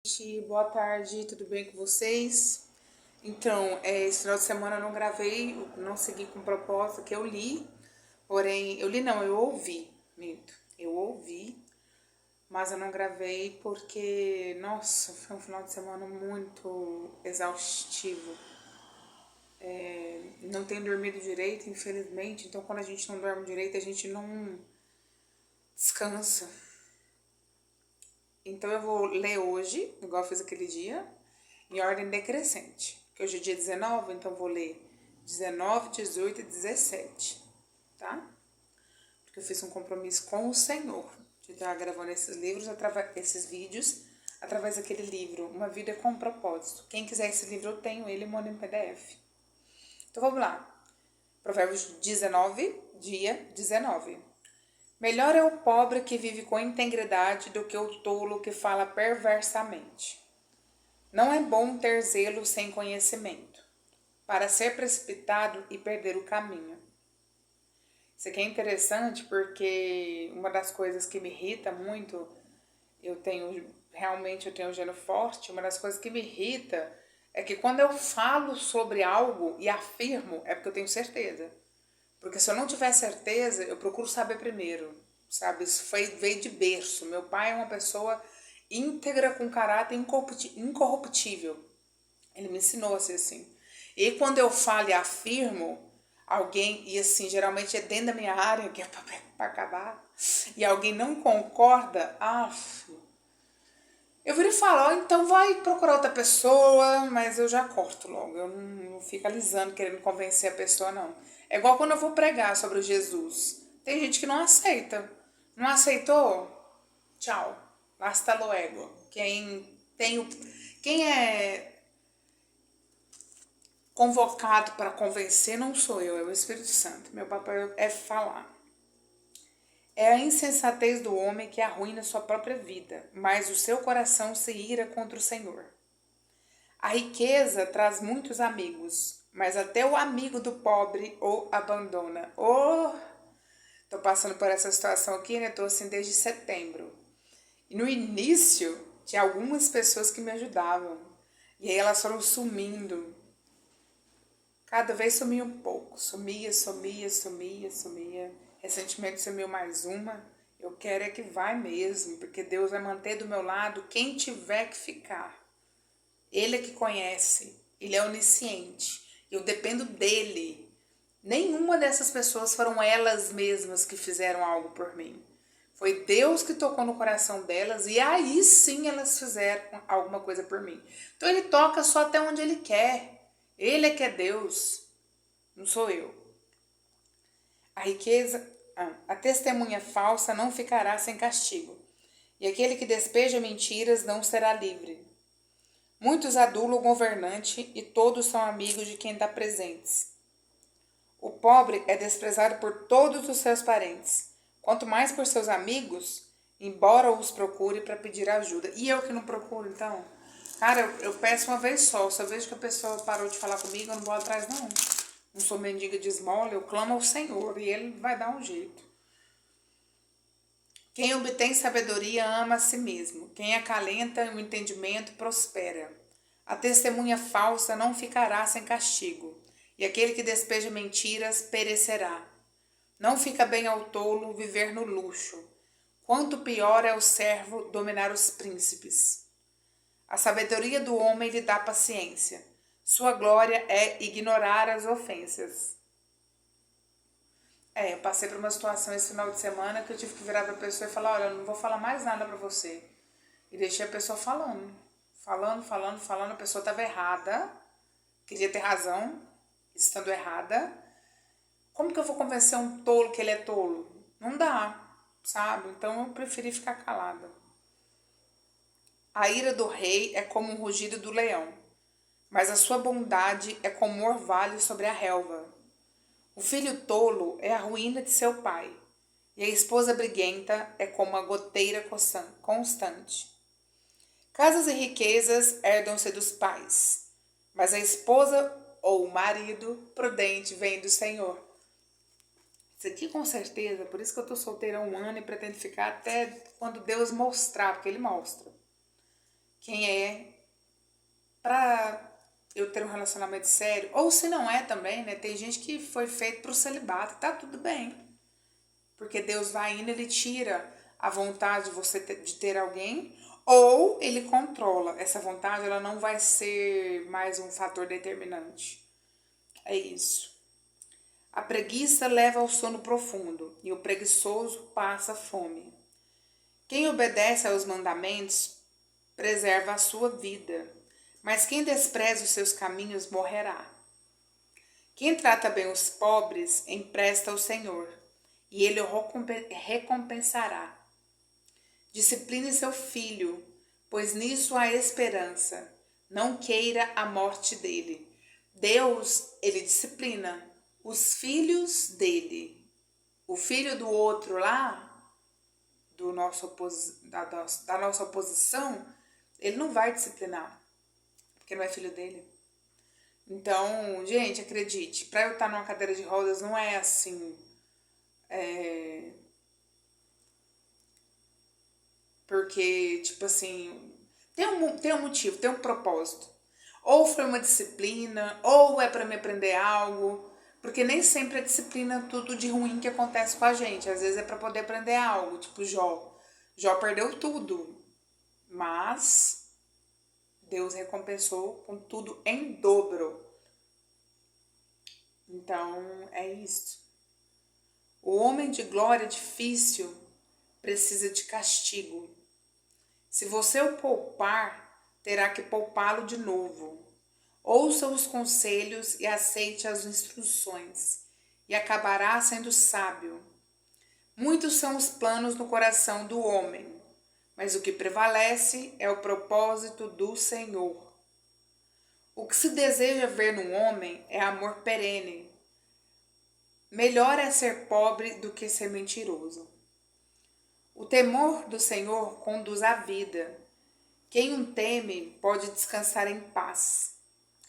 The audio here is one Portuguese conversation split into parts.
Gente, boa tarde, tudo bem com vocês? Então, esse final de semana eu não gravei, não segui com o propósito que eu li, porém, eu li não, eu ouvi, minto, eu ouvi, mas eu não gravei porque, nossa, foi um final de semana muito exaustivo. Não tenho dormido direito, infelizmente, então quando a gente não dorme direito, a gente não descansa. Então eu vou ler hoje, igual eu fiz aquele dia, em ordem decrescente. Que hoje é dia 19, então eu vou ler 19, 18 e 17, tá? Porque eu fiz um compromisso com o Senhor de estar gravando esses livros, esses vídeos, através daquele livro, Uma Vida com Propósito. Quem quiser esse livro, eu tenho ele, mando em PDF. Então vamos lá. Provérbios 19, dia 19. Melhor é o pobre que vive com integridade do que o tolo que fala perversamente. Não é bom ter zelo sem conhecimento, para ser precipitado e perder o caminho. Isso aqui é interessante porque uma das coisas que me irrita muito, eu tenho gênio forte, uma das coisas que me irrita é que quando eu falo sobre algo e afirmo, é porque eu tenho certeza. Porque se eu não tiver certeza, eu procuro saber primeiro, sabe? Veio de berço. Meu pai é uma pessoa íntegra, com caráter incorruptível. Ele me ensinou a ser assim. E quando eu falo e afirmo, alguém, e assim, geralmente é dentro da minha área, que é para acabar, e alguém não concorda, eu viro e falo, então vai procurar outra pessoa, mas eu já corto logo. Eu não fico alisando, querendo convencer a pessoa, não. É igual quando eu vou pregar sobre Jesus. Tem gente que não aceita. Não aceitou? Tchau. Hasta luego. Quem é convocado para convencer não sou eu, é o Espírito Santo. Meu papel é falar. É a insensatez do homem que arruína sua própria vida, mas o seu coração se ira contra o Senhor. A riqueza traz muitos amigos, mas até o amigo do pobre o abandona. Tô passando por essa situação aqui, né? Tô assim desde setembro. E no início, tinha algumas pessoas que me ajudavam. E aí elas foram sumindo. Cada vez sumia um pouco. Sumia. Recentemente sumiu mais uma. Eu quero é que vai mesmo, porque Deus vai manter do meu lado quem tiver que ficar. Ele é que conhece, ele é onisciente. Eu dependo dele. Nenhuma dessas pessoas foram elas mesmas que fizeram algo por mim. Foi Deus que tocou no coração delas e aí sim elas fizeram alguma coisa por mim. Então ele toca só até onde ele quer. Ele é que é Deus, não sou eu. A testemunha falsa não ficará sem castigo, e aquele que despeja mentiras não será livre. Muitos adulam o governante e todos são amigos de quem dá presentes. O pobre é desprezado por todos os seus parentes, quanto mais por seus amigos, embora os procure para pedir ajuda. E eu que não procuro, então? Cara, eu peço uma vez só. Se eu vejo que a pessoa parou de falar comigo, eu não vou atrás, não. Não sou mendiga de esmola, eu clamo ao Senhor e Ele vai dar um jeito. Quem obtém sabedoria ama a si mesmo. Quem acalenta o entendimento prospera. A testemunha falsa não ficará sem castigo, e aquele que despeja mentiras perecerá. Não fica bem ao tolo viver no luxo. Quanto pior é o servo dominar os príncipes. A sabedoria do homem lhe dá paciência. Sua glória é ignorar as ofensas. Eu passei por uma situação esse final de semana que eu tive que virar pra pessoa e falar, olha, eu não vou falar mais nada pra você. E deixei a pessoa falando. A pessoa estava errada, queria ter razão, estando errada. Como que eu vou convencer um tolo que ele é tolo? Não dá, sabe? Então eu preferi ficar calada. A ira do rei é como o rugido do leão, mas a sua bondade é como o orvalho sobre a relva. O filho tolo é a ruína de seu pai, e a esposa briguenta é como a goteira constante. Casas e riquezas herdam-se dos pais, mas a esposa ou o marido prudente vem do Senhor. Isso aqui com certeza, por isso que eu tô solteira há um ano e pretendo ficar até quando Deus mostrar, porque Ele mostra. quem é pra eu ter um relacionamento sério, ou se não é também, né? Tem gente que foi feito pro celibato, tá tudo bem. Porque Deus vai indo, ele tira a vontade de você de ter alguém, ou ele controla. Essa vontade, ela não vai ser mais um fator determinante. É isso. A preguiça leva ao sono profundo, e o preguiçoso passa fome. Quem obedece aos mandamentos preserva a sua vida, mas quem despreza os seus caminhos morrerá. Quem trata bem os pobres empresta ao Senhor, e ele o recompensará. Discipline seu filho, pois nisso há esperança. Não queira a morte dele. Deus, ele disciplina os filhos dele. O filho do outro lá, da nossa oposição, ele não vai disciplinar, porque não é filho dele. Então, gente, acredite, para eu estar numa cadeira de rodas não é assim. Porque, tipo assim, tem um motivo, tem um propósito. Ou foi uma disciplina, ou é para me aprender algo. Porque nem sempre a disciplina é tudo de ruim que acontece com a gente. Às vezes é para poder aprender algo, tipo Jó. Jó perdeu tudo, mas Deus recompensou com tudo em dobro. Então, é isso. O homem de glória difícil precisa de castigo. Se você o poupar, terá que poupá-lo de novo. Ouça os conselhos e aceite as instruções, e acabará sendo sábio. Muitos são os planos no coração do homem, mas o que prevalece é o propósito do Senhor. O que se deseja ver no homem é amor perene. Melhor é ser pobre do que ser mentiroso. O temor do Senhor conduz à vida. Quem o teme pode descansar em paz,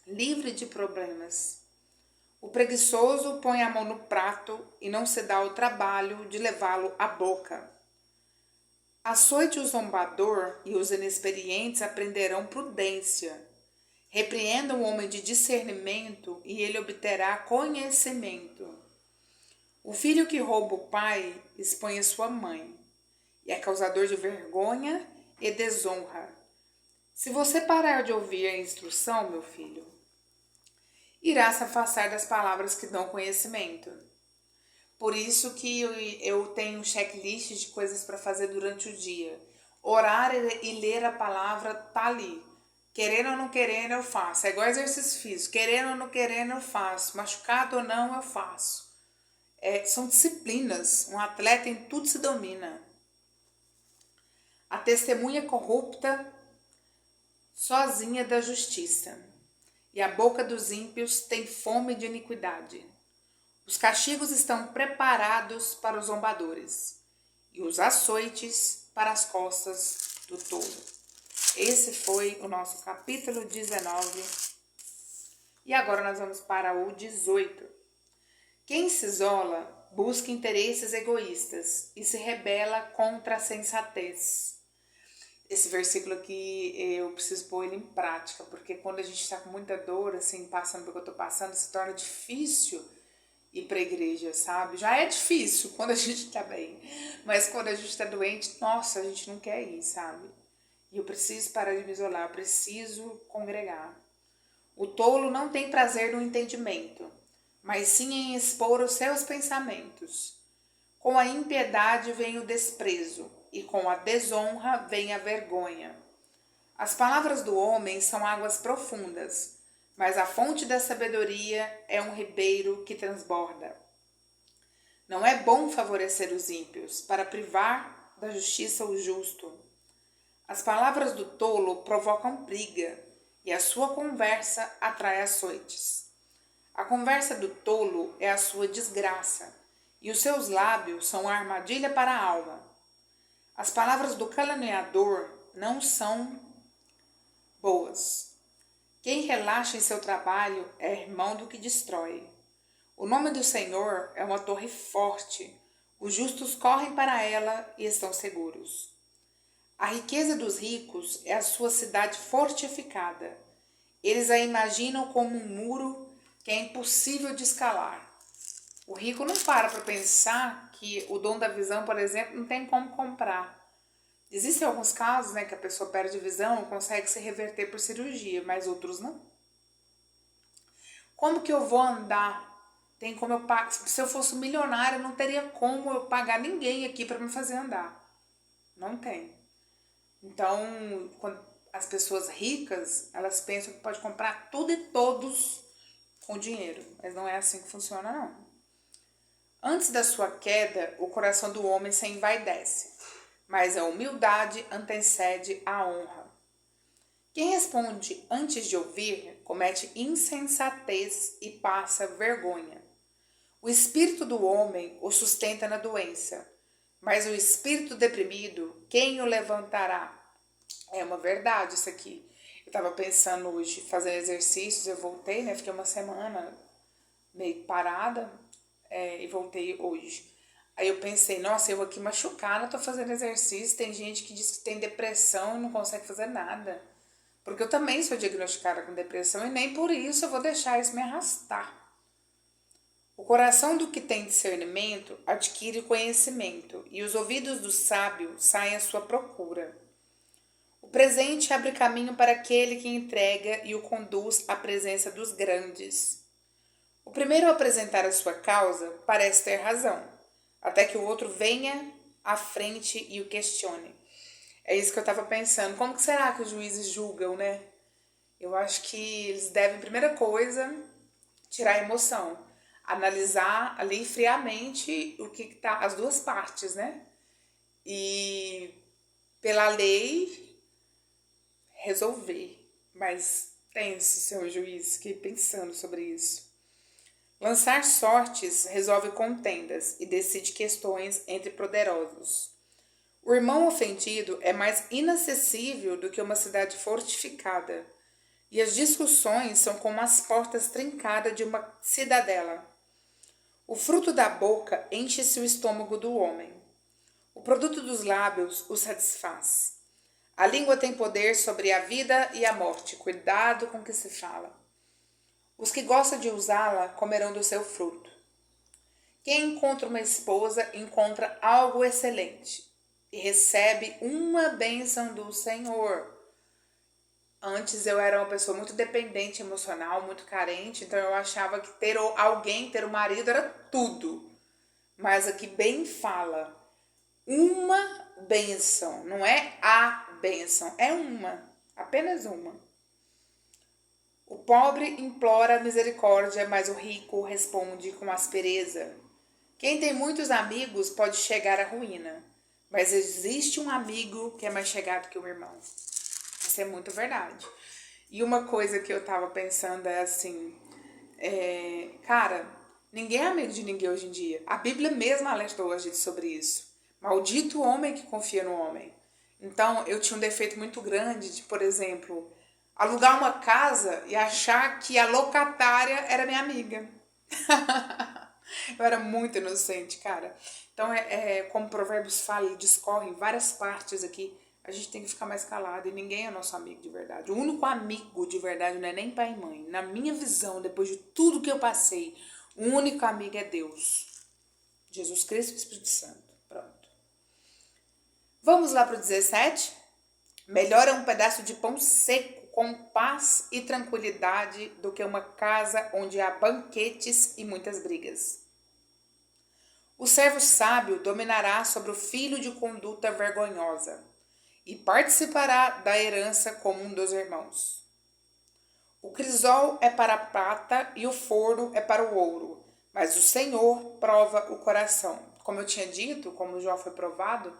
livre de problemas. O preguiçoso põe a mão no prato e não se dá o trabalho de levá-lo à boca. Açoite o zombador e os inexperientes aprenderão prudência. Repreenda o homem de discernimento e ele obterá conhecimento. O filho que rouba o pai expõe a sua mãe e é causador de vergonha e desonra. Se você parar de ouvir a instrução, meu filho, irá se afastar das palavras que dão conhecimento. Por isso que eu tenho um checklist de coisas para fazer durante o dia. Orar e ler a palavra tá ali. Querendo ou não querendo, eu faço. É igual exercício físico. Querendo ou não querendo, eu faço. Machucado ou não, eu faço. São disciplinas. Um atleta em tudo se domina. A testemunha corrupta sozinha da justiça, e a boca dos ímpios tem fome de iniquidade. Os castigos estão preparados para os zombadores, e os açoites para as costas do tolo. Esse foi o nosso capítulo 19. E agora nós vamos para o 18. Quem se isola busca interesses egoístas e se rebela contra a sensatez. Esse versículo aqui eu preciso pôr ele em prática, porque quando a gente está com muita dor, assim, passando pelo que eu estou passando, se torna difícil ir para a igreja, sabe? Já é difícil quando a gente está bem, mas quando a gente está doente, nossa, a gente não quer ir, sabe? E eu preciso parar de me isolar, eu preciso congregar. O tolo não tem prazer no entendimento, mas sim em expor os seus pensamentos. Com a impiedade vem o desprezo, e com a desonra vem a vergonha. As palavras do homem são águas profundas, mas a fonte da sabedoria é um ribeiro que transborda. Não é bom favorecer os ímpios, para privar da justiça o justo. As palavras do tolo provocam briga, e a sua conversa atrai açoites. A conversa do tolo é a sua desgraça, e os seus lábios são a armadilha para a alma. As palavras do caluniador não são boas. Quem relaxa em seu trabalho é irmão do que destrói. O nome do Senhor é uma torre forte. Os justos correm para ela e estão seguros. A riqueza dos ricos é a sua cidade fortificada. Eles a imaginam como um muro que é impossível de escalar. O rico não para pensar que o dom da visão, por exemplo, não tem como comprar. Existem alguns casos, né, que a pessoa perde visão e consegue se reverter por cirurgia, mas outros não. Como que eu vou andar? Tem como eu pagar? Se eu fosse milionário, não teria como eu pagar ninguém aqui para me fazer andar. Não tem. Então, quando as pessoas ricas, elas pensam que pode comprar tudo e todos com dinheiro, mas não é assim que funciona, não. Antes da sua queda, o coração do homem se envaidece, mas a humildade antecede a honra. Quem responde antes de ouvir comete insensatez e passa vergonha. O espírito do homem o sustenta na doença, mas o espírito deprimido, quem o levantará? É uma verdade isso aqui. Eu estava pensando hoje, fazendo exercícios, eu voltei, né? Fiquei uma semana meio parada, e voltei hoje. Aí eu pensei, nossa, eu aqui machucada, tô fazendo exercício, tem gente que diz que tem depressão e não consegue fazer nada. Porque eu também sou diagnosticada com depressão e nem por isso eu vou deixar isso me arrastar. O coração do que tem discernimento adquire conhecimento, e os ouvidos do sábio saem à sua procura. O presente abre caminho para aquele que entrega e o conduz à presença dos grandes. O primeiro a apresentar a sua causa parece ter razão, até que o outro venha à frente e o questione. É isso que eu estava pensando. Como que será que os juízes julgam, né? Eu acho que eles devem, primeira coisa, tirar a emoção. Analisar ali friamente o que tá, as duas partes, né? E pela lei resolver. Mas tenso, senhor juiz, fiquei pensando sobre isso. Lançar sortes resolve contendas e decide questões entre poderosos. O irmão ofendido é mais inacessível do que uma cidade fortificada, e as discussões são como as portas trincadas de uma cidadela. O fruto da boca enche-se o estômago do homem. O produto dos lábios o satisfaz. A língua tem poder sobre a vida e a morte. Cuidado com o que se fala. Os que gostam de usá-la comerão do seu fruto. Quem encontra uma esposa encontra algo excelente e recebe uma bênção do Senhor. Antes eu era uma pessoa muito dependente emocional, muito carente, então eu achava que ter alguém, ter um marido era tudo. Mas aqui bem fala, uma bênção, não é a bênção, é uma, apenas uma. O pobre implora misericórdia, mas o rico responde com aspereza. Quem tem muitos amigos pode chegar à ruína, mas existe um amigo que é mais chegado que o irmão. Isso é muito verdade. E uma coisa que eu tava pensando é assim, cara, ninguém é amigo de ninguém hoje em dia. A Bíblia mesma alertou a gente sobre isso. Maldito o homem que confia no homem. Então, eu tinha um defeito muito grande de, por exemplo, alugar uma casa e achar que a locatária era minha amiga. Eu era muito inocente, cara. Então, como Provérbios fala, ele discorre em várias partes aqui. A gente tem que ficar mais calado e ninguém é nosso amigo de verdade. O único amigo de verdade não é nem pai e mãe. Na minha visão, depois de tudo que eu passei, o único amigo é Deus. Jesus Cristo e o Espírito Santo. Pronto. Vamos lá para o 17? Melhor é um pedaço de pão seco com paz e tranquilidade do que uma casa onde há banquetes e muitas brigas. O servo sábio dominará sobre o filho de conduta vergonhosa e participará da herança comum dos irmãos. O crisol é para a prata e o forno é para o ouro, mas o Senhor prova o coração. Como eu tinha dito, como já foi provado,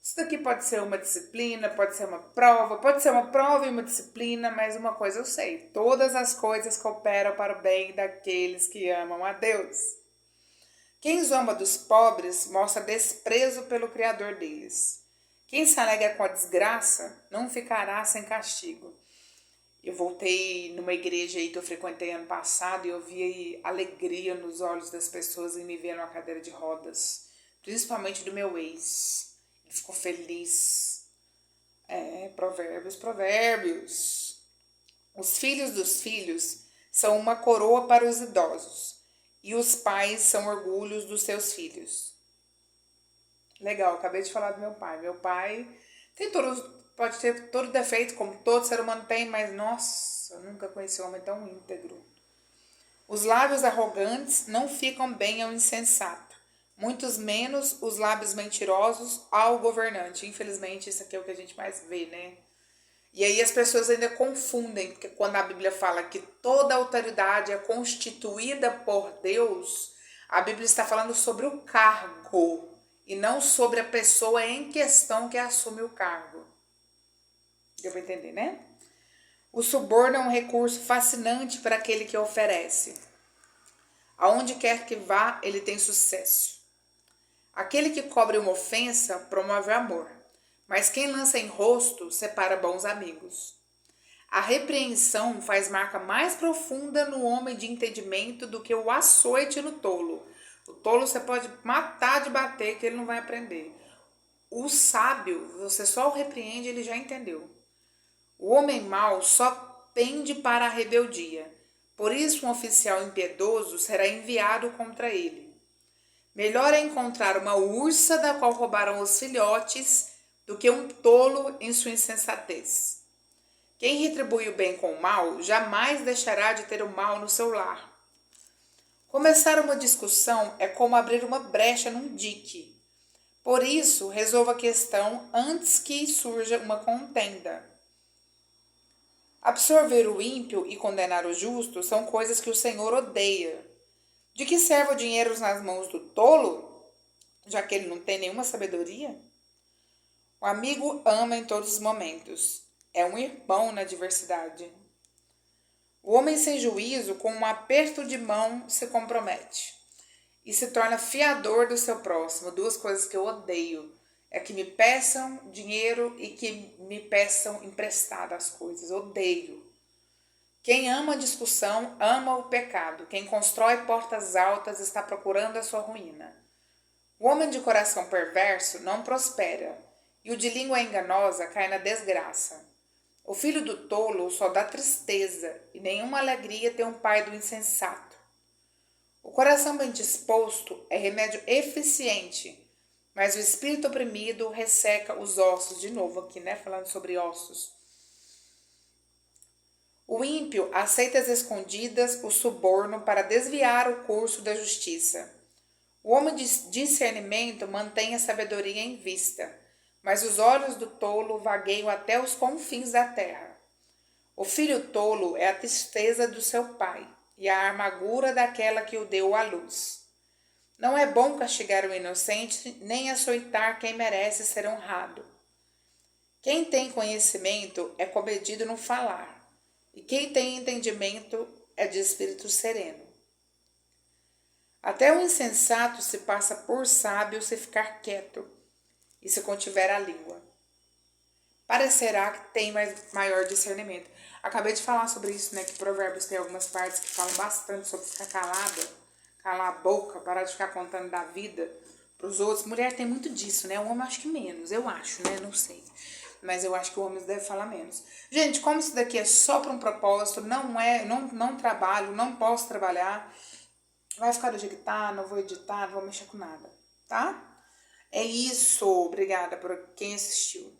isso daqui pode ser uma disciplina, pode ser uma prova e uma disciplina, mas uma coisa eu sei, todas as coisas cooperam para o bem daqueles que amam a Deus. Quem zomba dos pobres mostra desprezo pelo Criador deles. Quem se alegra com a desgraça não ficará sem castigo. Eu voltei numa igreja aí que eu frequentei ano passado e eu vi alegria nos olhos das pessoas em me ver numa cadeira de rodas, principalmente do meu ex. Ele ficou feliz. Provérbios. Os filhos dos filhos são uma coroa para os idosos, e os pais são orgulhos dos seus filhos. Legal, acabei de falar do meu pai. Meu pai tem todos, pode ter todo defeito, como todo ser humano tem, mas nossa, eu nunca conheci um homem tão íntegro. Os lábios arrogantes não ficam bem ao insensato, muitos menos os lábios mentirosos ao governante. Infelizmente, isso aqui é o que a gente mais vê, né? E aí as pessoas ainda confundem, porque quando a Bíblia fala que toda autoridade é constituída por Deus, a Bíblia está falando sobre o cargo e não sobre a pessoa em questão que assume o cargo. Deu para entender, né? O suborno é um recurso fascinante para aquele que oferece. Aonde quer que vá, ele tem sucesso. Aquele que cobre uma ofensa promove amor, mas quem lança em rosto separa bons amigos. A repreensão faz marca mais profunda no homem de entendimento do que o açoite no tolo. O tolo você pode matar de bater que ele não vai aprender. O sábio, você só o repreende, ele já entendeu. O homem mau só pende para a rebeldia. Por isso um oficial impiedoso será enviado contra ele. Melhor é encontrar uma ursa da qual roubaram os filhotes do que um tolo em sua insensatez. Quem retribui o bem com o mal jamais deixará de ter o mal no seu lar. Começar uma discussão é como abrir uma brecha num dique. Por isso, resolva a questão antes que surja uma contenda. Absorver o ímpio e condenar o justo são coisas que o Senhor odeia. De que serve o dinheiro nas mãos do tolo, já que ele não tem nenhuma sabedoria? O amigo ama em todos os momentos. É um irmão na adversidade. O homem sem juízo, com um aperto de mão, se compromete e se torna fiador do seu próximo. Duas coisas que eu odeio. É que me peçam dinheiro e que me peçam emprestadas as coisas. Odeio. Quem ama a discussão, ama o pecado. Quem constrói portas altas está procurando a sua ruína. O homem de coração perverso não prospera, e o de língua enganosa cai na desgraça. O filho do tolo só dá tristeza, e nenhuma alegria tem um pai do insensato. O coração bem disposto é remédio eficiente, mas o espírito oprimido resseca os ossos. De novo aqui, né? Falando sobre ossos. O ímpio aceita às escondidas o suborno para desviar o curso da justiça. O homem de discernimento mantém a sabedoria em vista, mas os olhos do tolo vagueiam até os confins da terra. O filho tolo é a tristeza do seu pai e a amargura daquela que o deu à luz. Não é bom castigar o inocente, nem açoitar quem merece ser honrado. Quem tem conhecimento é comedido no falar, e quem tem entendimento é de espírito sereno. Até o insensato se passa por sábio se ficar quieto e se contiver a língua. Parecerá que tem maior discernimento. Acabei de falar sobre isso, né? Que Provérbios tem algumas partes que falam bastante sobre ficar calada. Calar a boca, parar de ficar contando da vida pros outros. Mulher tem muito disso, né? O homem acho que menos, eu acho, né? Não sei. Mas eu acho que o homem deve falar menos. Gente, como isso daqui é só para um propósito, não trabalho, não posso trabalhar, vai ficar do jeito que tá, não vou editar, não vou mexer com nada, tá? É isso. Obrigada por quem assistiu.